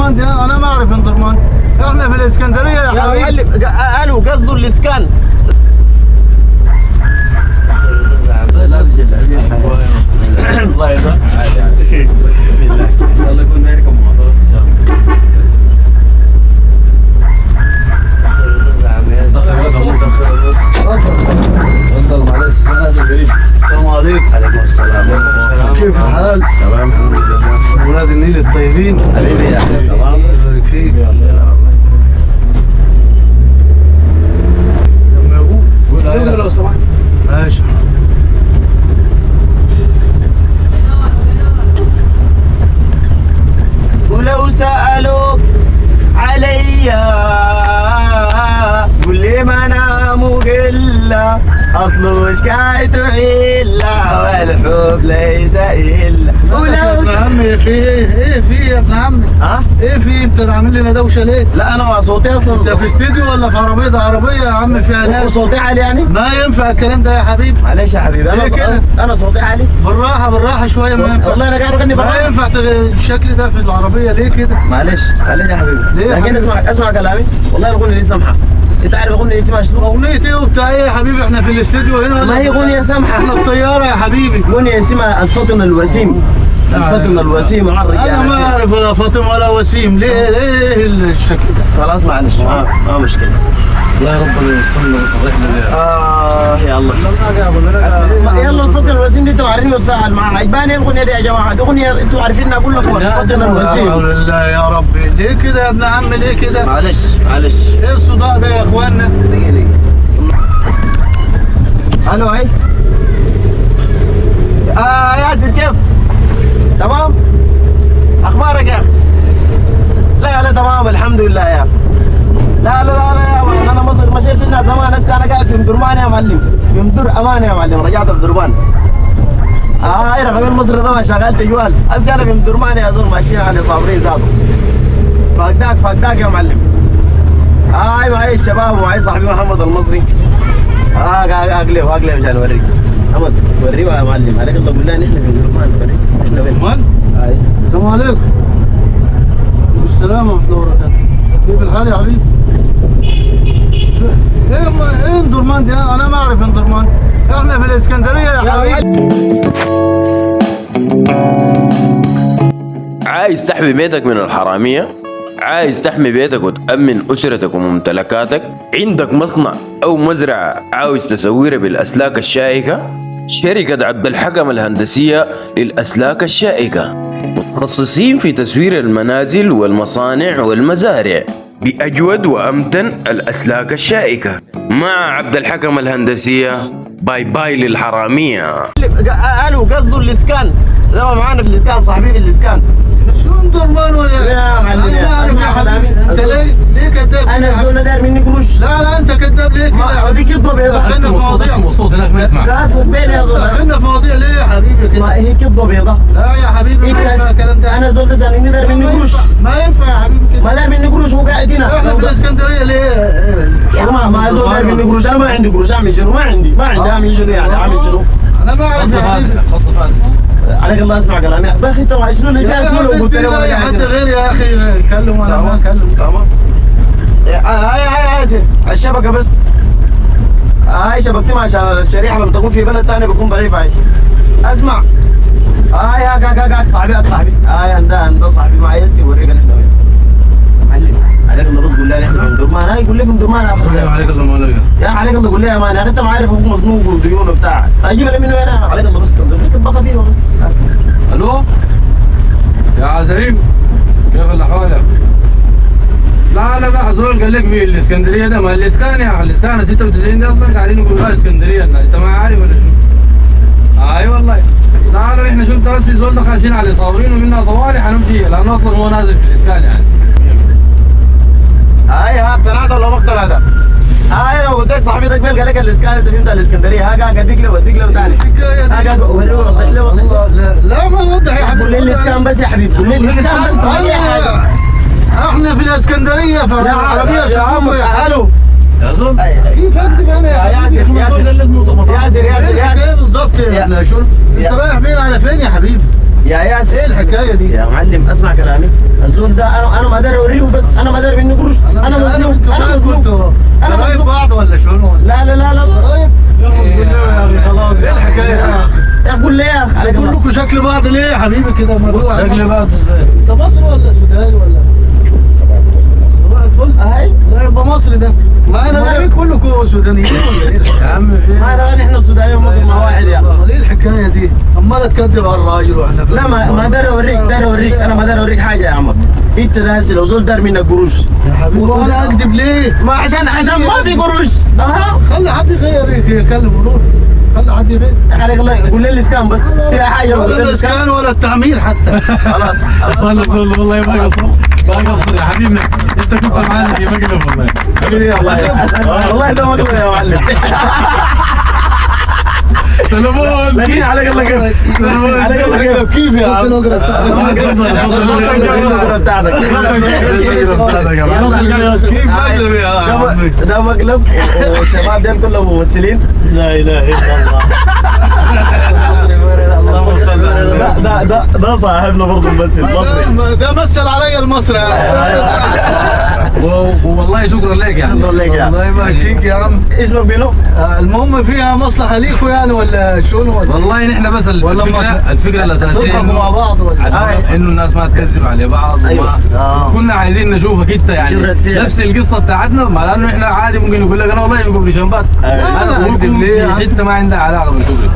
درمان دي؟ انا ما اعرف ان درمان، احنا في الاسكندريه يا حبيبي. قالوا قصدوا الاسكان. الله يرضى. بسم الله ان شاء الله يكون معكم موضوع ان شاء الله. تفضل معلش. السلام عليكم. عليكم السلام. كيف الحال؟ تمام الحمد لله. ولاد النيل الطيبين حبيبي يا اخي. تمام. الله يبارك فيك. لما يغوف لو سمحت. ماشي. ولو سألوك عليا قول لي ما انا مقلة، اصله شكايته عيلة والحب ليس الا. ولو يا ابن عمي في ايه في يا ابن عمي؟ ها؟ ايه في انت عامل لنا دوشه ليه؟ لا انا صوتي اصلا. انت في استديو ولا في عربيه؟ ده عربيه يا عم فيها ناس. صوتي عالي يعني؟ ما ينفع الكلام ده يا حبيبي. معلش يا حبيبي ليه كده؟ انا صوتي عالي. بالراحه بالراحه شويه. ما ينفع والله انا قاعد اغني ما بالراحه. ينفع الشكل ده في العربيه ليه كده؟ معلش يا حبيبي. ليه يا لكن حبيبي؟ اسمع كلامي، والله الاغنيه دي سمحه. انت عارف اغنيه اسمها شنو؟ اغنيه ايه وبتاع ايه يا حبيبي؟ احنا في الاستديو هنا ولا ما هي اغنيه سمحه. احنا في سياره يا حبيبي. اغنيه اسمها الفطن الوسيم. الفطن الوسيم على الرجال. انا ما اعرف ولا فاطمه ولا وسيم. ليه الشكل ده؟ خلاص معلش ما مشكله. الله ربنا يوصلنا ويصلحنا ليه. يا الله. يلا الفطن الوسيم دي انتوا عارفين وتفاعل معها. عجباني الاغنيه دي يا جماعه. دي اغنيه انتوا عارفينها كلكم. الفطن لا الوسيم. حول الله يا ربي. ليه كده يا ابن عم؟ ليه كده؟ معلش. ايه الصداع ده يا اخوانا؟ دقيقه. الو هاي. ياسر كيف؟ تمام؟ اخبارك يا اخي؟ لا تمام الحمد لله يا اخي. لا يا مان انا مصر مشيت منها زمان. هسه انا قاعد في مدرمان يا معلم. في مدر امان يا معلم. رجعت في دربان. هاي رقم المصري ده ما شغلت جوال. هسه انا في مدرمان يا زول ماشيين على صابرين ذاته. فاقداك يا معلم. هاي معي الشباب ومعي صاحبي محمد المصري. اقلب عشان اوريك. محمد وريه يا معلم. عليك الله بالله نحن في مدرمان. احنا وين؟ هاي. السلام عليكم. السلام ورحمه الله وبركاته. كيف الحال يا حبيبي؟ ايه درمان دي؟ انا ما اعرف ان درمان. احنا في الاسكندريه يا حبيبي. عايز تحمي بيتك من الحرامية؟ عايز تحمي بيتك وتأمن أسرتك وممتلكاتك؟ عندك مصنع أو مزرعة عاوز تسويها بالأسلاك الشائكة؟ شركة عبد الحكم الهندسية للأسلاك الشائكة متخصصين في تسوير المنازل والمصانع والمزارع بأجود وأمتن الأسلاك الشائكة. مع عبد الحكم الهندسية باي للحرامية. قالوا قصدوا الاسكان. ده ما معانا في الاسكان. صاحبي في الاسكان. شلون درمان ولا؟ يا معلم انا ما اعرف يا حبيبي. انت ليه كذاب؟ انا الزول داير مني قروش. لا انت كذاب. ليه كده؟ دي كذبه بيضاء. دخلنا في مواضيع. الصوت هناك ما يسمع. كاتب بيني يا زول. دخلنا في مواضيع ليه يا حبيبي كده؟ ما هي كذبه بيضاء. لا يا حبيبي ما ينفع الكلام ده. انا زول ده مني داير مني قروش. ما ينفع يا حبيبي كده. ما داير مني قروش وقاعد هنا. احنا في الاسكندريه ليه؟ يا جماعه ما زول داير مني قروش. انا ما عندي قروش. اعمل شنو؟ ما عندي اعمل شنو يعني؟ اعمل شنو؟ انا ما اعرف يا حبيبي. خط فاتح. عليك الله اسمع كلامي. يا اخي انت شنو اللي فيها؟ شنو لو قلت له اي حد غير يا اخي كلم وانا ما اكلم. تمام. هاي الشبكه بس. هاي شبكتي عشان الشريحه لما تكون في بلد ثاني بيكون ضعيف. هاي اسمع. هاي صاحبي هاي ده صاحبي معي. هسه اوريك احنا وين. معلم عليك الله بس قول لي احنا في مدرمان. هاي قول لي في مدرمان. عليك الله مولانا. يا عليك الله قول لي يا مان. يا اخي انت ما عارف ابوك مزنوق وديونه بتاعك. اجيب لي منه هنا. عليك الله بس تطبخ فيه بس. الو يا زعيم كيف الاحوال؟ لا زول قال لك في الاسكندريه ده. ما الاسكان يا اخي الاسكان 96 دي اصلا قاعدين يقولوا اسكندريه. انت ما عارف ولا شو؟ اي والله. لا احنا شفت بس زول ده خاشين على صابرين ومنها طوالي حنمشي لانه اصلا هو نازل في الاسكان يعني. هاي اقتنعت ولا ما اقتنعت؟ هاي لو قلت لك صاحبي ده قال لك الاسكان انت فهمت الاسكندريه. ها اديك له ثاني. لا ما وضح يا حبيبي. قول لي الاسكان بس يا حبيبي. قول لي الاسكان بس. احنا في الاسكندريه في العربيه يا عم. الو يا زول كيف اكتب انا يا ياسر كيف بالظبط؟ احنا شو انت رايح فين على فين يا حبيبي؟ يا ياسر ايه الحكايه دي؟ يا معلم اسمع كلامي. الزول ده انا ما اقدر اوريه، بس انا ما اقدر منه قروش. انا مظلوم، انا مظلوم. انا قرايب مظلوم. بعض ولا شنو؟ لا لا لا لا قرايب؟ يا اخي خلاص، ايه الحكايه دي؟ اقول لي يا اخي عليك اقول الله. لكم شكل بعض ليه يا حبيبي كده؟ ما في واحد شكل مصري. بعض ازاي؟ انت مصري ولا سوداني ولا؟ صباح الفل. هاي لا يبقى مصري ده. ما انا كلكم سودانيين ولا ايه؟ يا عم في ما انا نحن السودانيين ومصر ما واحد يا. امال ايه الحكايه دي؟ امال تكذب على الراجل واحنا في لا ما دار اوريك، دار اوريك، انا ما دار اوريك حاجه يا عمر. انت ده هسه لو زول دار منك قروش يا حبيبي وانا اكذب ليه؟ ما عشان ما في قروش. اها خلي حد غير يكلم ونروح. خلي حد غير. عليك الله. قول لي الاسكان بس فيها حاجه. قول ولا لي الاسكان. الاسكان ولا التعمير حتى. خلاص والله ما قصر ما قصر يا حبيبنا، انت كنت معانا في مقلب والله. حبيبي والله والله ده مقلب يا معلم. سلمون لكن عليك الله كيف. عليك الله كيف. كيف يا عم؟ النظرة بتاعتك. كيف مقلب يا عمي؟ ده مقلب والشباب دول كلهم ممثلين. لا اله الا الله. اللهم صل على النبي. ده صاحبنا برضه ممثل مصري. ده مثل علي المصري. والله شكرا لك يعني. شكرا لك يا. الله يبارك فيك يا عم. اسمك بينو؟ المهم فيها مصلحه ليكوا يعني ولا شنو ولا؟ والله نحن بس ولا الفكره الاساسيه تضحكوا مع بعض ولا؟ انه الناس ما تكذب على بعض. أيوة. كنا عايزين نشوفك انت يعني جرت فيها. نفس القصه بتاعتنا، ما لانه احنا عادي ممكن يقول لك انا والله في كوبري شنبات، أنا انا أكذب اقولكم ليه يا في عم؟ حته ما عندها علاقه بالكوبري.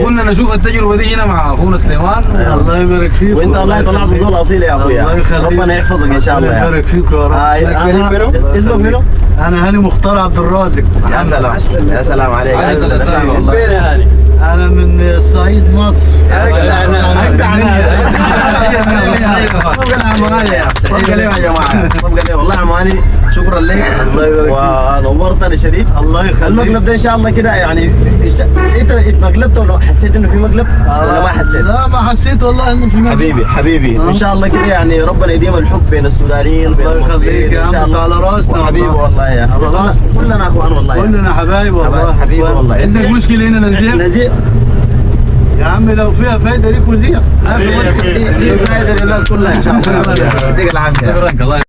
قلنا نشوف التجربه دي هنا مع اخونا سليمان. الله يبارك فيك. وانت والله طلعت زول اصيل يا اخويا. الله يخليك. ربنا يحفظك ان شاء الله الله يا. يبارك فيك يا رب. اسمك منو؟ انا هاني مختار عبد الرازق. يا سلام يا سلام عليك. عليك السلام والله. فين يا هاني؟ انا من الصعيد مصر. يا سلام. اجدع ناس. هي من الصعيد يا أخوان. صبق العماني يا صبق اليوم يا جماعه. صبق اليوم والله عماني. شكرا لك. الله يبارك فيك. ونورتني شديد. الله يخليك. المقلب ده ان شاء الله كده يعني انت اتمقلبت ولا حسيت انه في مقلب ولا ما حسيت؟ لا ما حسيت والله انه في مقلب. حبيبي وان شاء الله كده يعني ربنا يديم الحب بين السودانيين وبين الله يخليك يا المصريين ان شاء عم. الله. على راسنا حبيبي والله يا على راسنا. كلنا اخوان والله يا. كلنا حبايب والله. حبيبي والله. عندك مشكله هنا نزيل؟ نزيل يا عم لو فيها فايده ليك وزيع. ما في مشكله. دي فايده للناس كلها ان شاء الله. يعطيك العافيه. شكرا الله